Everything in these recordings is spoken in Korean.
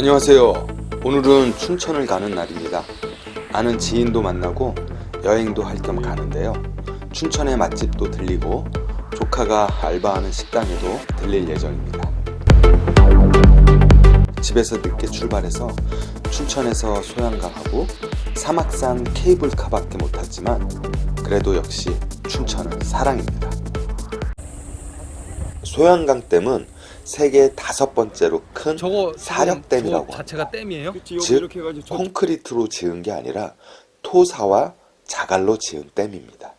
안녕하세요. 오늘은 춘천을 가는 날입니다. 아는 지인도 만나고 여행도 할 겸 가는데요. 춘천의 맛집도 들리고 조카가 알바하는 식당에도 들릴 예정입니다. 집에서 늦게 출발해서 춘천에서 소양강하고 사막산 케이블카밖에 못 탔지만 그래도 역시 춘천은 사랑입니다. 소양강댐은 세계 5번째로 큰 사력댐이라고 자체가 댐이에요? 즉 콘크리트로 지은 게 아니라 토사와 자갈로 지은 댐입니다.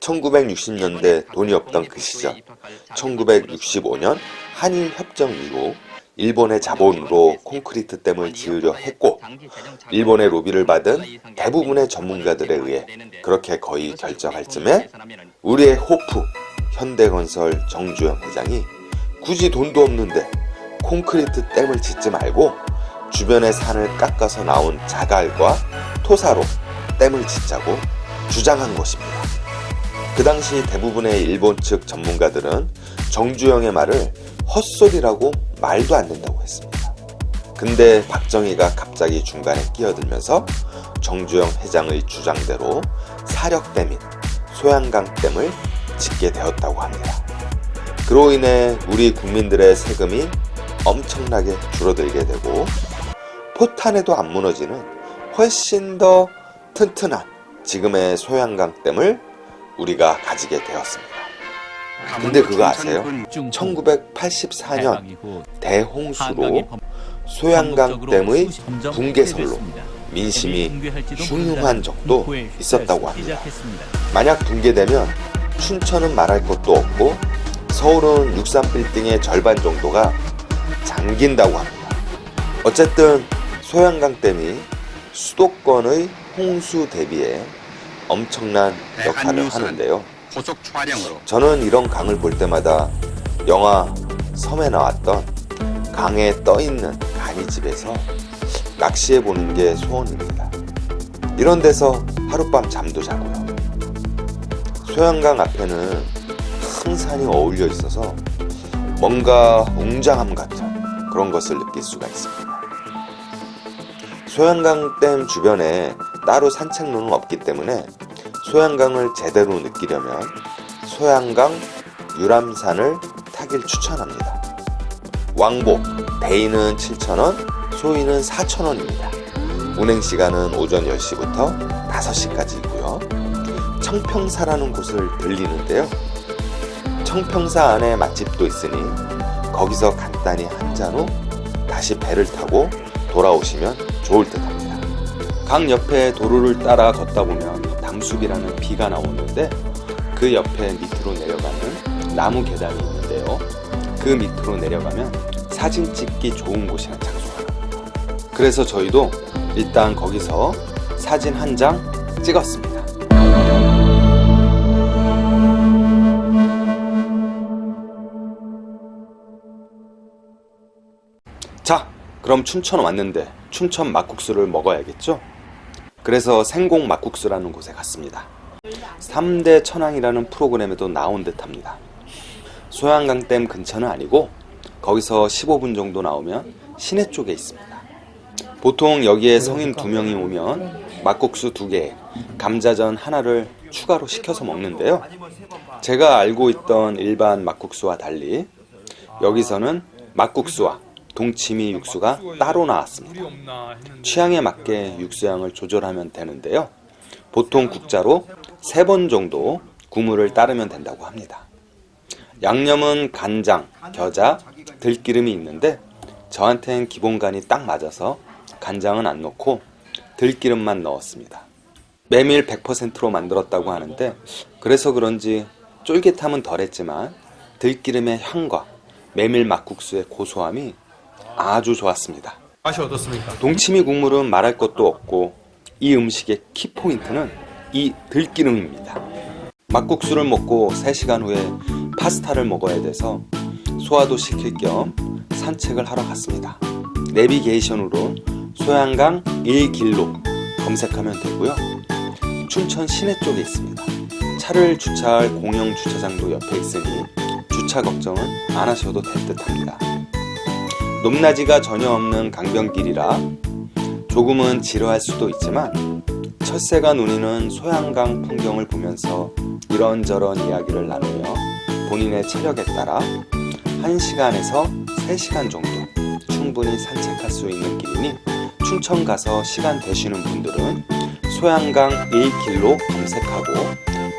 1960년대 돈이 없던 그 시절 1965년 한일협정 이후 일본의 자본으로 콘크리트 댐을 지으려 했고 일본의 로비를 받은 대부분의 전문가들에 의해 그렇게 거의 결정할 쯤에 우리의 호프 현대건설 정주영 회장이 굳이 돈도 없는데 콘크리트 댐을 짓지 말고 주변의 산을 깎아서 나온 자갈과 토사로 댐을 짓자고 주장한 것입니다. 그 당시 대부분의 일본 측 전문가들은 정주영의 말을 헛소리라고 말도 안 된다고 했습니다. 근데 박정희가 갑자기 중간에 끼어들면서 정주영 회장의 주장대로 사력댐인 소양강댐을 짓게 되었다고 합니다. 그로 인해 우리 국민들의 세금이 엄청나게 줄어들게 되고 포탄에도 안 무너지는 훨씬 더 튼튼한 지금의 소양강댐을 우리가 가지게 되었습니다. 근데 그거 아세요? 1984년 대홍수로 소양강댐의 붕괴설로 민심이 흉흉한 적도 있었다고 합니다. 만약 붕괴되면 춘천은 말할 것도 없고 서울은 63빌딩의 절반 정도가 잠긴다고 합니다. 어쨌든 소양강댐이 수도권의 홍수 대비에 엄청난 역할을 하는데요. 저는 이런 강을 볼 때마다 영화 섬에 나왔던 강에 떠있는 간이집에서 낚시해보는 게 소원입니다. 이런 데서 하룻밤 잠도 자고요. 소양강 앞에는 큰 산이 어울려 있어서 뭔가 웅장함 같은 그런 것을 느낄 수가 있습니다. 소양강댐 주변에 따로 산책로는 없기 때문에 소양강을 제대로 느끼려면 소양강 유람산을 타길 추천합니다. 왕복 대인은 7,000원, 소인은 4,000원입니다. 운행시간은 오전 10시부터 5시까지이고요. 청평사라는 곳을 들리는데요. 청평사 안에 맛집도 있으니 거기서 간단히 한 잔 후 다시 배를 타고 돌아오시면 좋을 듯 합니다. 강 옆에 도로를 따라 걷다 보면 담숲이라는 비가 나오는데 그 옆에 밑으로 내려가는 나무 계단이 있는데요. 그 밑으로 내려가면 사진 찍기 좋은 곳이라는 장소가 나옵니다. 그래서 저희도 일단 거기서 사진 한 장 찍었습니다. 자, 그럼 춘천 왔는데 춘천 막국수를 먹어야겠죠? 그래서 생공 막국수라는 곳에 갔습니다. 3대 천왕이라는 프로그램에도 나온 듯합니다. 소양강댐 근처는 아니고 거기서 15분 정도 나오면 시내 쪽에 있습니다. 보통 여기에 성인 2명이 오면 막국수 2개에 감자전 하나를 추가로 시켜서 먹는데요. 제가 알고 있던 일반 막국수와 달리 여기서는 막국수와 동치미 육수가 따로 나왔습니다. 취향에 맞게 육수양을 조절하면 되는데요. 보통 국자로 3번 정도 국물을 따르면 된다고 합니다. 양념은 간장, 겨자, 들기름이 있는데 저한텐 기본간이 딱 맞아서 간장은 안 넣고 들기름만 넣었습니다. 메밀 100%로 만들었다고 하는데 그래서 그런지 쫄깃함은 덜했지만 들기름의 향과 메밀 막국수의 고소함이 아주 좋았습니다. 맛이 어떻습니까? 동치미 국물은 말할 것도 없고 이 음식의 키포인트는 이 들기름입니다. 막국수를 먹고 3시간 후에 파스타를 먹어야 돼서 소화도 시킬 겸 산책을 하러 갔습니다. 내비게이션으로 소양강 1길로 검색하면 되고요. 춘천 시내 쪽에 있습니다. 차를 주차할 공영 주차장도 옆에 있으니 주차 걱정은 안 하셔도 될 듯합니다. 높낮이가 전혀 없는 강변길이라 조금은 지루할 수도 있지만 철새가 누리는 소양강 풍경을 보면서 이런저런 이야기를 나누며 본인의 체력에 따라 1시간에서 3시간 정도 충분히 산책할 수 있는 길이니 춘천 가서 시간 되시는 분들은 소양강 1길로 검색하고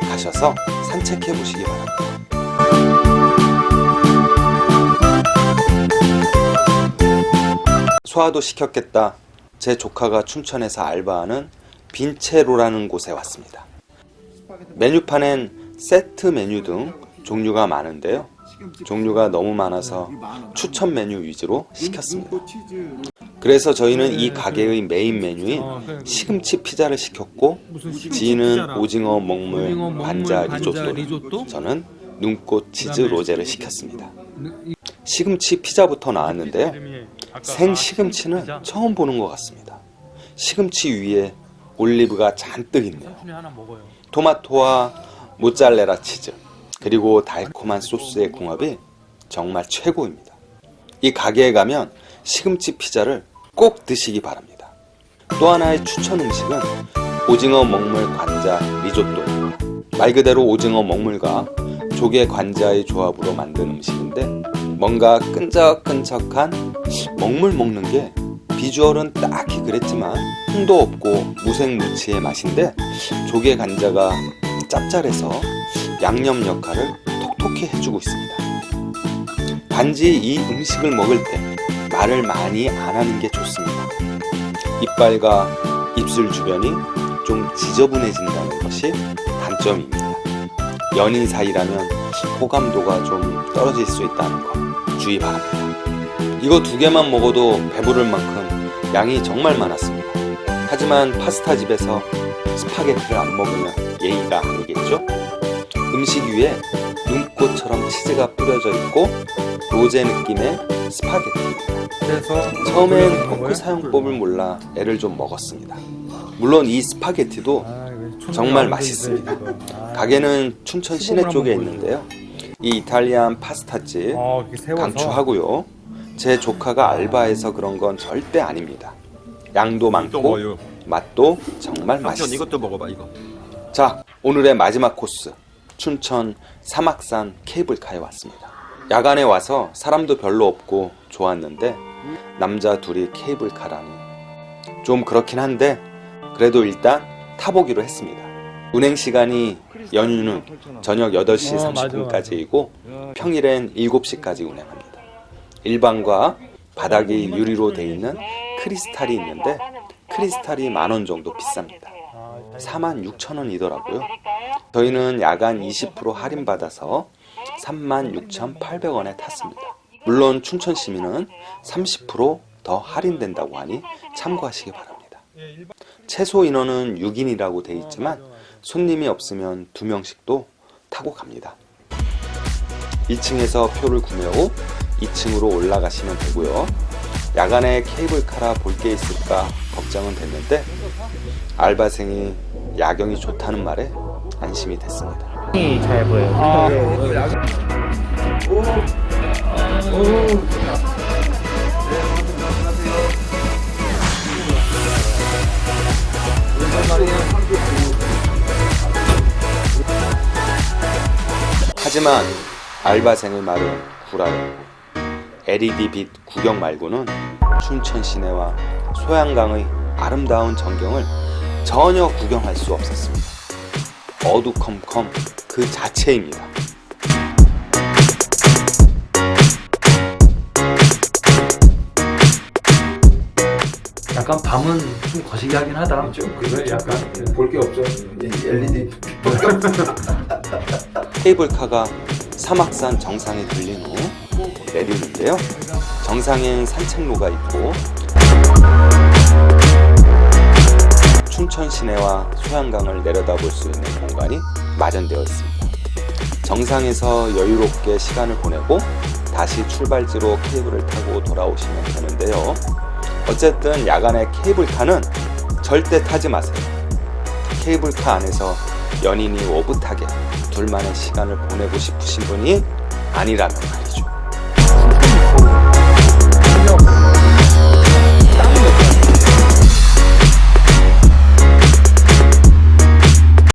가셔서 산책해 보시기 바랍니다. 소화도 시켰겠다. 제 조카가 춘천에서 알바하는 빈체로라는 곳에 왔습니다. 메뉴판엔 세트 메뉴 등 종류가 많은데요. 종류가 너무 많아서 추천 메뉴 위주로 시켰습니다. 그래서 저희는 이 가게의 메인 메뉴인 시금치 피자를 시켰고, 지인은 오징어 먹물 관자 리조또, 저는 눈꽃 치즈 로제를 시켰습니다. 시금치 피자부터 나왔는데요. 생 시금치는 처음 보는 것 같습니다. 시금치 위에 올리브가 잔뜩 있네요. 토마토와 모짜렐라 치즈, 그리고 달콤한 소스의 궁합이 정말 최고입니다. 이 가게에 가면 시금치 피자를 꼭 드시기 바랍니다. 또 하나의 추천 음식은 오징어 먹물 관자 리조또입니다. 말 그대로 오징어 먹물과 조개 관자의 조합으로 만든 음식인데, 뭔가 끈적끈적한 먹물 먹는 게 비주얼은 딱히 그랬지만 흥도 없고 무색무취의 맛인데, 조개 관자가 짭짤해서 양념 역할을 톡톡히 해주고 있습니다. 단지 이 음식을 먹을 때 말을 많이 안 하는 게 좋습니다. 이빨과 입술 주변이 좀 지저분해진다는 것이 단점입니다. 연인 사이라면 호감도가 좀 떨어질 수 있다는 거 주의 바랍니다. 이거 2개만 먹어도 배부를 만큼 양이 정말 많았습니다. 하지만 파스타 집에서 스파게티를 안 먹으면 예의가 아니겠죠? 음식 위에 눈꽃처럼 치즈가 뿌려져 있고 로제 느낌의 스파게티입니다. 처음엔 포크 사용법을 몰라 애를 좀 먹었습니다. 물론 이 스파게티도 정말 맛있습니다. 가게는 춘천 시내 쪽에 있는데요. 이 이탈리안 파스타집 강추하고요. 제 조카가 알바해서 그런 건 절대 아닙니다. 양도 많고 맛도 정말 맛있습니다. 이것도 먹어봐 이거. 자, 오늘의 마지막 코스, 춘천 사막산 케이블카에 왔습니다. 야간에 와서 사람도 별로 없고 좋았는데 남자 둘이 케이블카라니 좀 그렇긴 한데 그래도 일단 타보기로 했습니다. 운행 시간이 연휴는 저녁 8시 30분까지이고 평일엔 7시까지 운행합니다. 일반과 바닥이 유리로 되어 있는 크리스탈이 있는데 크리스탈이 10,000원 정도 비쌉니다. 46,000원이더라고요. 저희는 야간 20% 할인받아서 36,800원에 탔습니다. 물론 춘천 시민은 30% 더 할인된다고 하니 참고하시기 바랍니다. 최소 인원은 6인이라고 되어 있지만 손님이 없으면 2명씩도 타고 갑니다. 1층에서 표를 구매 후 2층으로 올라가시면 되고요. 야간에 케이블카라 볼 게 있을까 걱정은 됐는데 알바생이 야경이 좋다는 말에 안심이 됐습니다. 잘 보여요. 하지만 알바생의 말은 구라였고 LED 빛 구경 말고는 춘천 시내와 소양강의 아름다운 전경을 전혀 구경할 수 없었습니다. 어두컴컴 그 자체입니다. 약간 밤은 좀 거시기하긴 하다. 그래 약간 볼 게 없죠. LED. 케이블카가 사막산 정상에 들린 후 내리는데요. 정상엔 산책로가 있고 춘천 시내와 소양강을 내려다볼 수 있는 공간이 마련되어 있습니다. 정상에서 여유롭게 시간을 보내고 다시 출발지로 케이블을 타고 돌아오시면 되는데요. 어쨌든 야간에 케이블카는 절대 타지 마세요. 케이블카 안에서 연인이 오붓하게 둘만의 시간을 보내고 싶으신 분이 아니라면 말이죠.